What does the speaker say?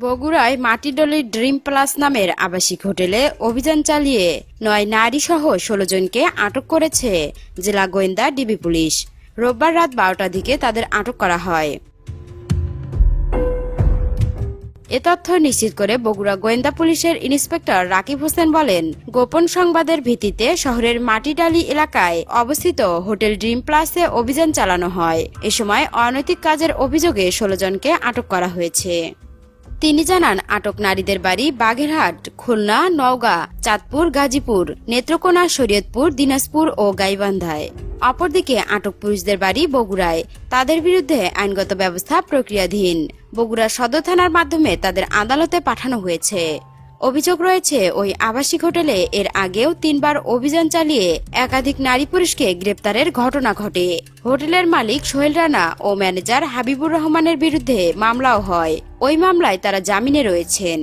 বগুড়ায় মাটিডলির dream plus নামের আবাসিক হোটেলে অভিযান চালিয়ে ৯ নারী সহ ১৬ জনকে আটক করেছে জেলা গোয়েন্দা ডিবি পুলিশ। রোববার রাত ১২টার দিকে তাদের আটক করা হয়। এ তথ্য নিশ্চিত করে বগুড়া গোয়েন্দা পুলিশের ইন্সপেক্টর রাকিব হোসেন বলেন, গোপন সংবাদের ভিত্তিতে শহরের মাটিডালি এলাকায় অবস্থিত হোটেল ড্রিম প্লাসে অভিযান চালানো হয়। এ সময় অনৈতিক কাজের অভিযোগে ১৬ জনকে আটক করা হয়েছে। তিনি জানান, আটক নারীদের বাড়ি বাগেরহাট, খুলনা, নওগাঁ, চাঁদপুর, গাজীপুর, নেত্রকোনা, শরীয়তপুর, দিনাজপুর ও গাইবান্ধায়। অপরদিকে আটক পুরুষদের বাড়ি বগুড়ায়। তাদের বিরুদ্ধে আইনগত ব্যবস্থা প্রক্রিয়াধীন। বগুড়া সদর থানার মাধ্যমে তাদের আদালতে পাঠানো হয়েছে। অভিযোগ রয়েছে, ওই আবাসিক হোটেলে এর আগেও ৩ বার অভিযান চালিয়ে একাধিক নারী পুরুষকে গ্রেপ্তারের ঘটনা ঘটে। হোটেলের মালিক সোহেল রানা ও ম্যানেজার হাবিবুর রহমানের বিরুদ্ধে মামলাও হয়। ওই মামলায় তারা জামিনে রয়েছেন।